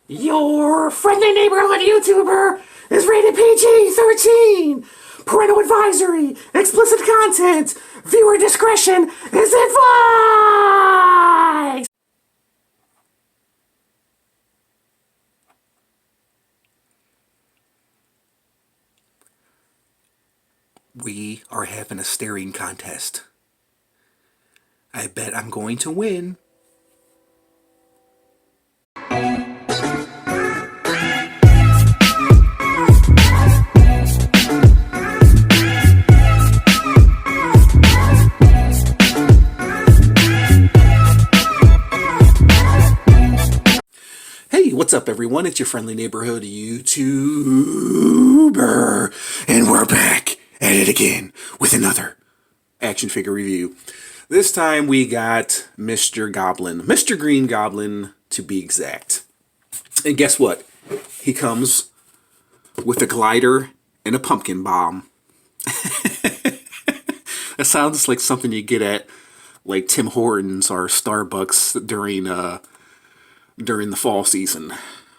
Your friendly neighborhood YouTuber is rated PG-13. Parental advisory, explicit content, viewer discretion is advised. We are having a staring contest. I bet I'm going to win. Hey, what's up everyone? It's your friendly neighborhood YouTuber. And we're back at it again with another action figure review. This time we got Mr. Goblin. Mr. Green Goblin, to be exact. And guess what? He comes with a glider and a pumpkin bomb. That sounds like something you get at like Tim Hortons or Starbucks during the fall season.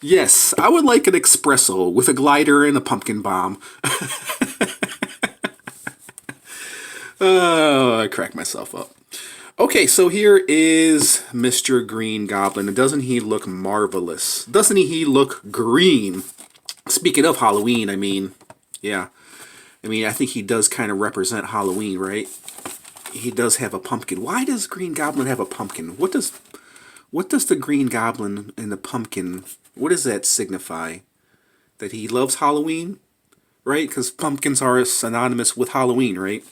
Yes, I would like an espresso with a glider and a pumpkin bomb. Oh, I cracked myself up. Okay, so here is Mr. Green Goblin. And doesn't he look marvelous? Doesn't he look green? Speaking of Halloween, I mean, yeah. I think he does kind of represent Halloween, right? He does have a pumpkin. Why does Green Goblin have a pumpkin? What does the Green Goblin and the pumpkin, what does that signify? That he loves Halloween? Right? Because pumpkins are synonymous with Halloween, right?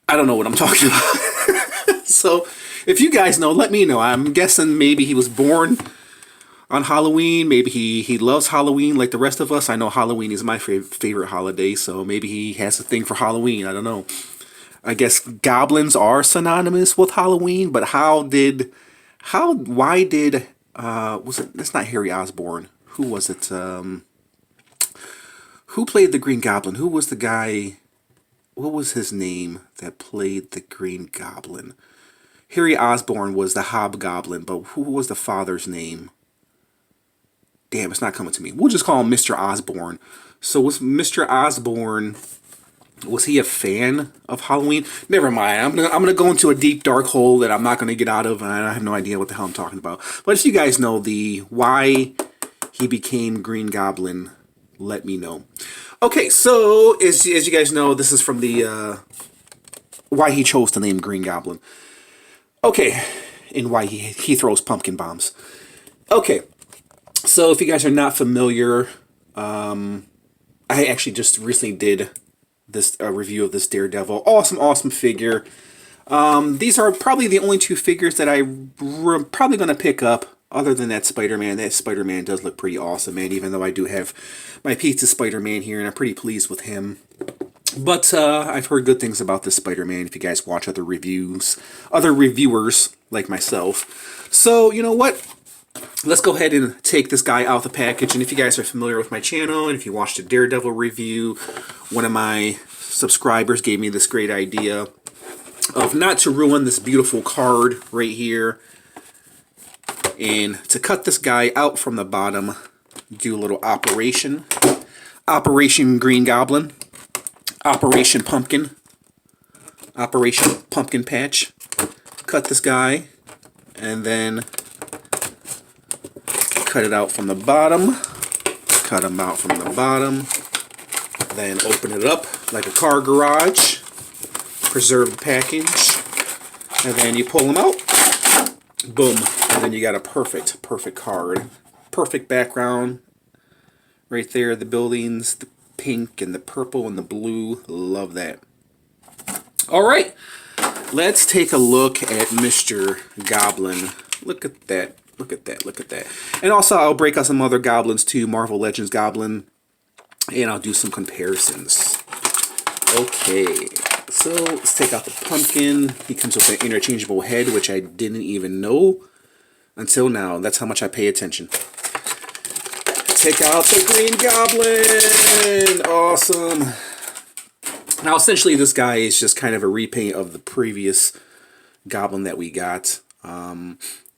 I don't know what I'm talking about. So, if you guys know, let me know. I'm guessing maybe he was born on Halloween. Maybe he loves Halloween like the rest of us. I know Halloween is my favorite holiday, so maybe he has a thing for Halloween. I don't know. I guess goblins are synonymous with Halloween, but why did, was it, that's not Harry Osborn. Who was it? Who played the Green Goblin? Who was the guy, what was his name that played the Green Goblin? Harry Osborn was the Hobgoblin, but who was the father's name? Damn, it's not coming to me. We'll just call him Mr. Osborn. So was Mr. Osborn, was he a fan of Halloween? Never mind. I'm gonna go into a deep dark hole that I'm not gonna get out of, and I have no idea what the hell I'm talking about. But if you guys know why he became Green Goblin, let me know. Okay, so as you guys know, this is from the why he chose the name Green Goblin. Okay, and why he throws pumpkin bombs. Okay, so if you guys are not familiar, I actually just recently did this review of this Daredevil. Awesome figure. These are probably the only two figures that I'm probably going to pick up other than that Spider-Man. That Spider-Man does look pretty awesome, man, even though I do have my Pizza Spider-Man here, and I'm pretty pleased with him. But I've heard good things about this Spider-Man if you guys watch other reviewers like myself. So, you know what? Let's go ahead and take this guy out the package. And if you guys are familiar with my channel, and if you watched a Daredevil review, one of my subscribers gave me this great idea of not to ruin this beautiful card right here, and to cut this guy out from the bottom, do a little Operation Green Goblin, Operation Pumpkin Patch. Cut this guy, and then cut it out from the bottom. Cut him out from the bottom. Then open it up like a car garage. Preserve the package. And then you pull them out. Boom. And then you got a perfect card. Perfect background. Right there, the buildings, the pink and the purple and the blue. Love that. Alright. Let's take a look at Mr. Goblin. Look at that. Look at that, look at that. And also, I'll break out some other goblins too, Marvel Legends Goblin, and I'll do some comparisons. Okay, so let's take out the pumpkin. He comes with an interchangeable head, which I didn't even know until now. That's how much I pay attention. Take out the Green Goblin! Awesome! Now, essentially, this guy is just kind of a repaint of the previous Goblin that we got.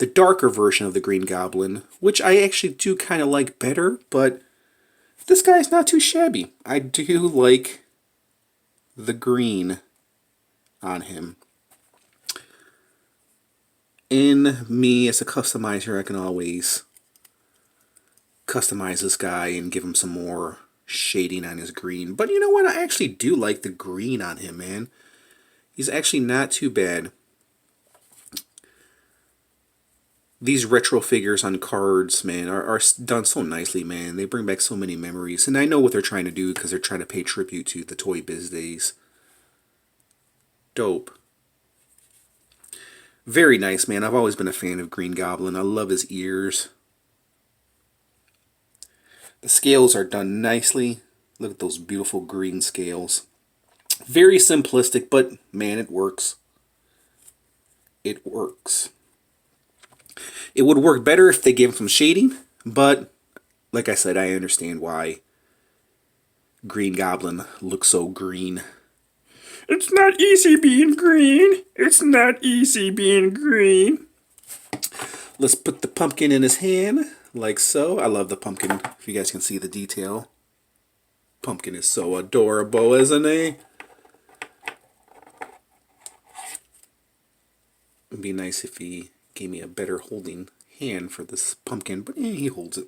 the darker version of the Green Goblin, which I actually do kind of like better, but this guy's not too shabby. I do like the green on him. In me as a customizer, I can always customize this guy and give him some more shading on his green. But you know what? I actually do like the green on him, man. He's actually not too bad. These retro figures on cards, man, are done so nicely, man. They bring back so many memories. And I know what they're trying to do because they're trying to pay tribute to the Toy Biz days. Dope. Very nice, man. I've always been a fan of Green Goblin. I love his ears. The scales are done nicely. Look at those beautiful green scales. Very simplistic, but man, it works. It works. It would work better if they gave him some shading, but like I said, I understand why Green Goblin looks so green. It's not easy being green. It's not easy being green. Let's put the pumpkin in his hand, like so. I love the pumpkin, if you guys can see the detail. Pumpkin is so adorable, isn't he? It'd be nice if he gave me a better holding hand for this pumpkin, but yeah, he holds it.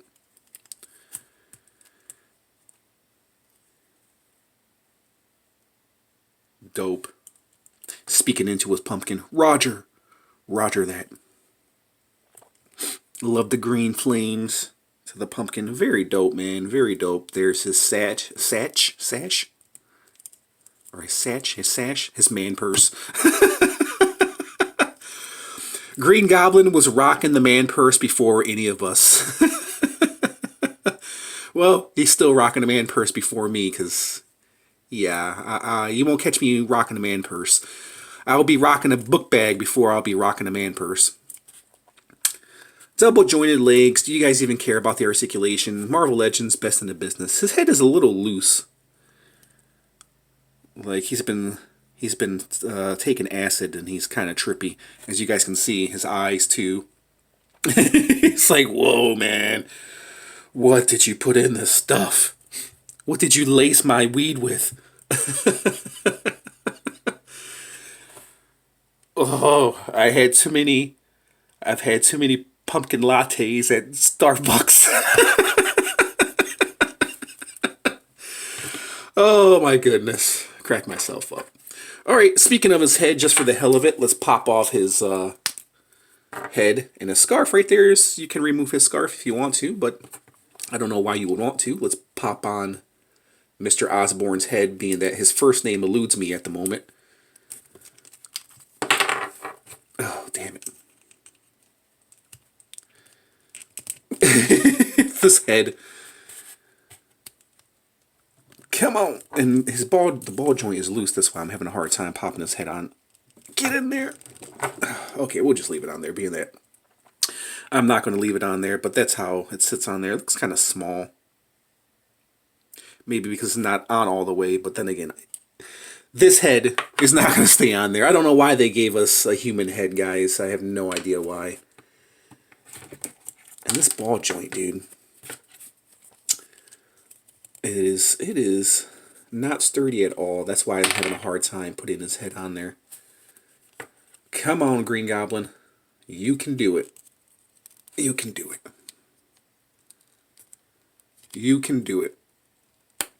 Dope. Speaking into his pumpkin. Roger. Roger that. Love the green flames to the pumpkin. Very dope, man. Very dope. There's his sash. Or his sash, his man purse. Green Goblin was rocking the man purse before any of us. Well, he's still rocking the man purse before me, because, yeah, you won't catch me rocking the man purse. I'll be rocking a book bag before I'll be rocking a man purse. Double jointed legs. Do you guys even care about the articulation? Marvel Legends, best in the business. His head is a little loose. Like he's been taking acid and he's kind of trippy. As you guys can see, his eyes too. It's like, whoa, man. What did you put in this stuff? What did you lace my weed with? Oh, I've had too many pumpkin lattes at Starbucks. Oh my goodness. Crack myself up. Alright, speaking of his head, just for the hell of it, let's pop off his head. And his scarf right there is, you can remove his scarf if you want to, but I don't know why you would want to. Let's pop on Mr. Osborn's head, being that his first name eludes me at the moment. Oh, damn it. This head. Come on. And the ball joint is loose. That's why I'm having a hard time popping his head on. Get in there. Okay, we'll just leave it on there, being that I'm not going to leave it on there, but that's how it sits on there. It looks kind of small. Maybe because it's not on all the way, but then again, this head is not going to stay on there. I don't know why they gave us a human head, guys. I have no idea why. And this ball joint, dude. It is not sturdy at all. That's why I'm having a hard time putting his head on there. Come on, Green Goblin. You can do it. You can do it. You can do it.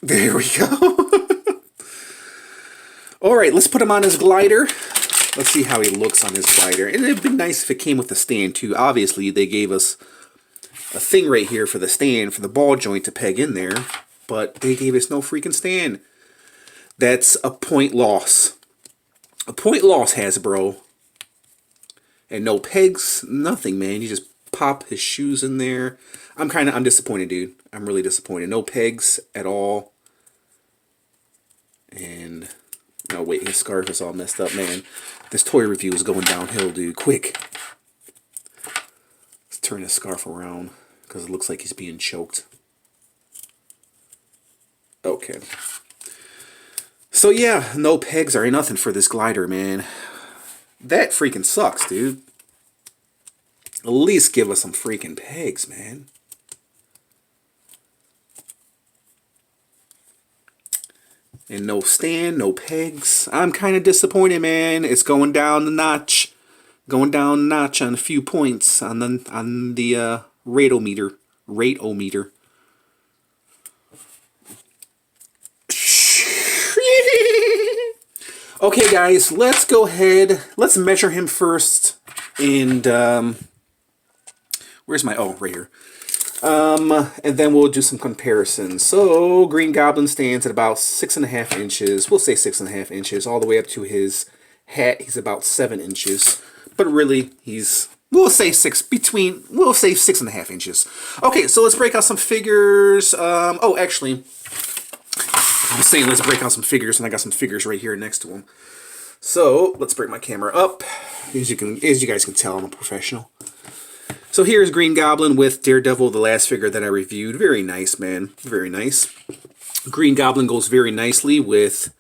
There we go. Alright, let's put him on his glider. Let's see how he looks on his glider. And it'd be nice if it came with a stand too. Obviously, they gave us a thing right here for the stand, for the ball joint to peg in there. But they gave us no freaking stand. That's a point loss. A point loss, Hasbro. And no pegs, nothing, man. You just pop his shoes in there. I'm disappointed, dude. I'm really disappointed. No pegs at all. And, oh wait, his scarf is all messed up, man. This toy review is going downhill, dude. Quick. Let's turn his scarf around, because it looks like he's being choked. Okay. So yeah, no pegs or nothing for this glider, man. That freaking sucks, dude. At least give us some freaking pegs, man. And no stand, no pegs. I'm kind of disappointed, man. It's going down the notch. Going down the notch on a few points on the rate-o-meter. Rate-o-meter. Okay, guys, let's go ahead. Let's measure him first. And, where's my... Oh, right here. And then we'll do some comparisons. So, Green Goblin stands at about 6.5 inches. We'll say 6.5 inches. All the way up to his hat, he's about 7 inches. But really, we'll say 6.5 inches. Okay, so let's break out some figures. Oh, actually... I was saying let's break out some figures, and I got some figures right here next to them. So let's bring my camera up. As you guys can tell, I'm a professional. So here's Green Goblin with Daredevil, the last figure that I reviewed. Very nice, man. Very nice. Green Goblin goes very nicely with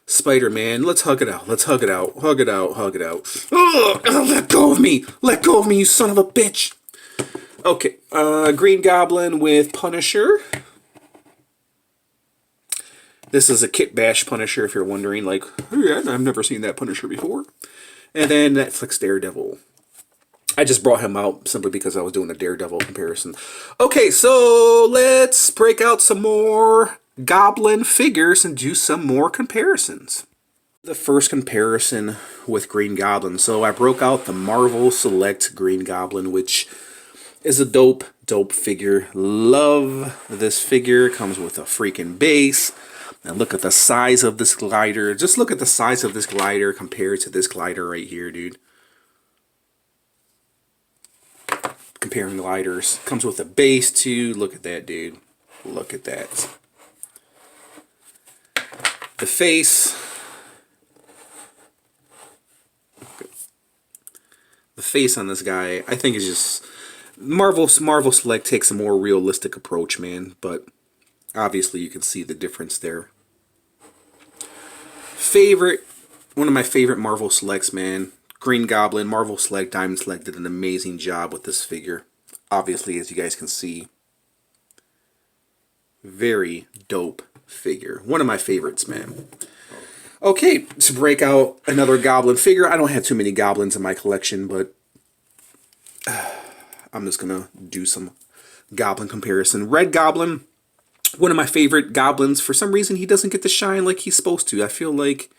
Spider-Man. Let's hug it out. Let's hug it out. Hug it out. Hug it out. Ugh, let go of me. Let go of me, you son of a bitch. Okay. Green Goblin with Punisher. This is a Kit Bash Punisher, if you're wondering, like, hey, I've never seen that Punisher before. And then Netflix Daredevil. I just brought him out simply because I was doing a Daredevil comparison. Okay, so let's break out some more Goblin figures and do some more comparisons. The first comparison with Green Goblin. So I broke out the Marvel Select Green Goblin, which is a dope figure. Love this figure. Comes with a freaking base. And look at the size of this glider. Just look at the size of this glider compared to this glider right here, dude. Comparing gliders. Comes with a base, too. Look at that, dude. Look at that. The face. The face on this guy, I think is just... Marvel Select takes a more realistic approach, man. But obviously you can see the difference there. One of my favorite Marvel Selects, man. Green Goblin, Marvel Select, Diamond Select did an amazing job with this figure. Obviously, as you guys can see. Very dope figure. One of my favorites, man. Okay, to break out another Goblin figure. I don't have too many Goblins in my collection, but I'm just going to do some Goblin comparison. Red Goblin. One of my favorite Goblins. For some reason, he doesn't get to shine like he's supposed to. I feel like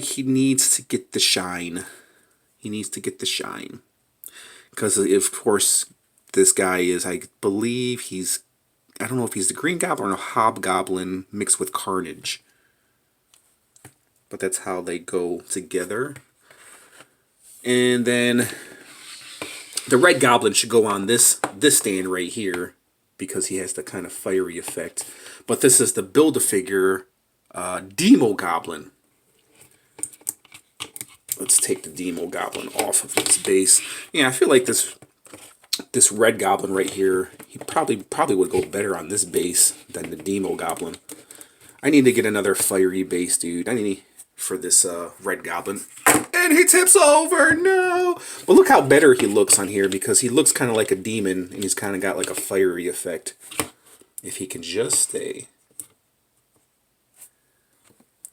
he needs to get the shine. He needs to get the shine. Because, of course, this guy is, I believe I don't know if he's the Green Goblin or Hobgoblin mixed with Carnage. But that's how they go together. And then the Red Goblin should go on this stand right here, because he has the kind of fiery effect. But this is the Build-A-Figure Demo Goblin. Let's take the Demo Goblin off of its base. Yeah, I feel like this Red Goblin right here, he probably would go better on this base than the Demo Goblin. I need to get another fiery base, dude. I need for this Red Goblin. And he tips over, no! But look how better he looks on here, because he looks kind of like a demon, and he's kind of got like a fiery effect. If he can just stay.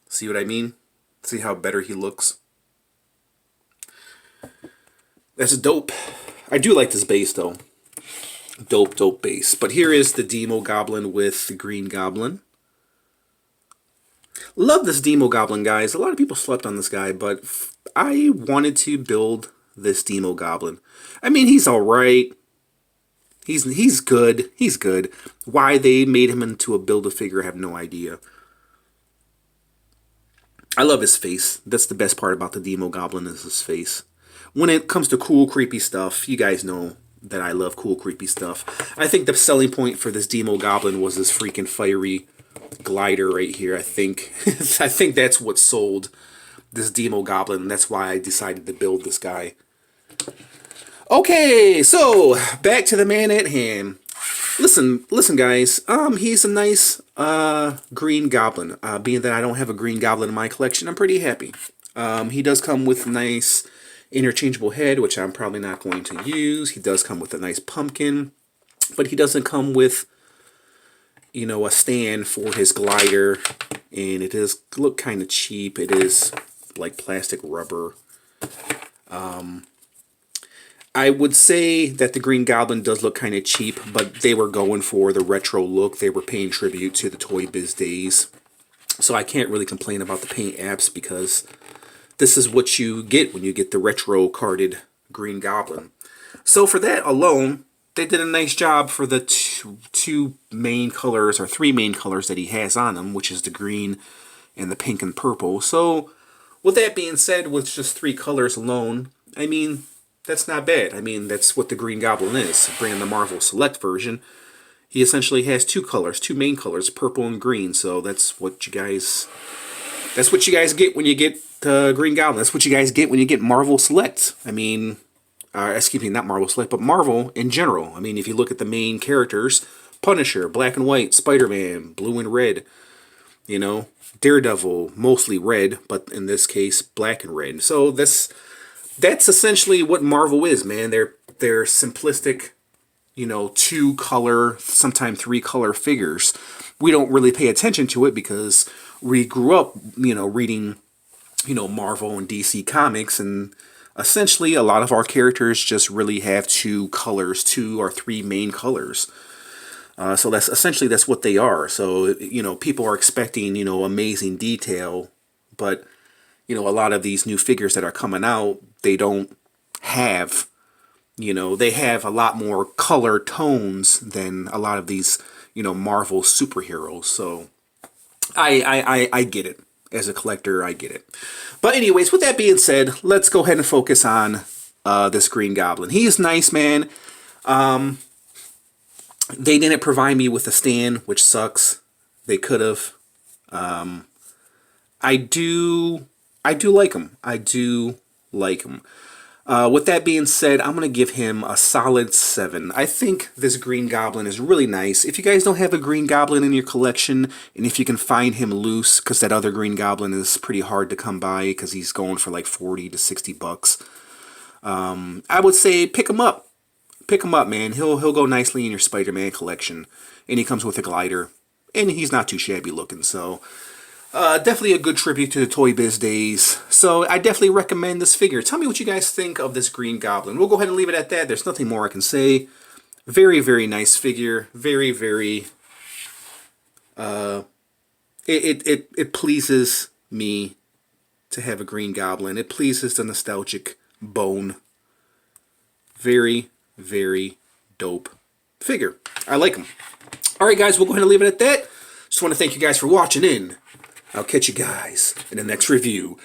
See what I mean? See how better he looks? That's dope. I do like this base, though. Dope base. But here is the Demo Goblin with the Green Goblin. Love this Demo Goblin, guys. A lot of people slept on this guy, but I wanted to build this Demo Goblin. I mean, he's alright. He's good. He's good. Why they made him into a Build-A-Figure, I have no idea. I love his face. That's the best part about the Demo Goblin, is his face. When it comes to cool, creepy stuff, you guys know that I love cool, creepy stuff. I think the selling point for this Demo Goblin was this freaking fiery glider right here. I think I think that's what sold this Demo Goblin. That's why I decided to build this guy. Okay, so back to the man at hand. Listen, guys. He's a nice Green Goblin. Being that I don't have a Green Goblin in my collection, I'm pretty happy. He does come with nice interchangeable head, which I'm probably not going to use. He does come with a nice pumpkin, but he doesn't come with, you know, a stand for his glider, and it does look kind of cheap. It is like plastic rubber. I would say that the Green Goblin does look kind of cheap, but they were going for the retro look. They were paying tribute to the Toy Biz days. So I can't really complain about the paint apps, because this is what you get when you get the retro carded Green Goblin. So for that alone, they did a nice job for the two main colors, or three main colors that he has on him, which is the green and the pink and purple. So with that being said, with just three colors alone, I mean, that's not bad. I mean, that's what the Green Goblin is. Bringing the Marvel Select version, he essentially has two colors, two main colors, purple and green. So that's what you guys get when you get Green Goblin. That's what you guys get when you get Marvel Select. I mean, excuse me, not Marvel Select, but Marvel in general. I mean, if you look at the main characters, Punisher, black and white, Spider-Man, blue and red, you know, Daredevil, mostly red, but in this case, black and red. So that's essentially what Marvel is, man. They're simplistic, you know, 2-color, sometimes 3-color figures. We don't really pay attention to it because we grew up, you know, reading, you know, Marvel and DC comics, and essentially a lot of our characters just really have 2 colors, 2 or 3 main colors. So that's what they are. So, you know, people are expecting, you know, amazing detail, but, you know, a lot of these new figures that are coming out, they don't have, you know, they have a lot more color tones than a lot of these, you know, Marvel superheroes. So I get it. As a collector, I get it. But anyways, with that being said, let's go ahead and focus on this Green Goblin. He is nice, man. They didn't provide me with a stand, which sucks. They could have. I do like him. I do like him. With that being said, I'm going to give him a solid 7. I think this Green Goblin is really nice. If you guys don't have a Green Goblin in your collection, and if you can find him loose, because that other Green Goblin is pretty hard to come by because he's going for like 40 to 60 bucks, I would say pick him up. Pick him up, man. He'll go nicely in your Spider-Man collection. And he comes with a glider. And he's not too shabby looking, so... definitely a good tribute to the Toy Biz days. So I definitely recommend this figure. Tell me what you guys think of this Green Goblin. We'll go ahead and leave it at that. There's nothing more I can say. Very, very nice figure. Very, very... It pleases me to have a Green Goblin. It pleases the nostalgic bone. Very, very dope figure. I like him. Alright guys, we'll go ahead and leave it at that. Just want to thank you guys for watching in. I'll catch you guys in the next review.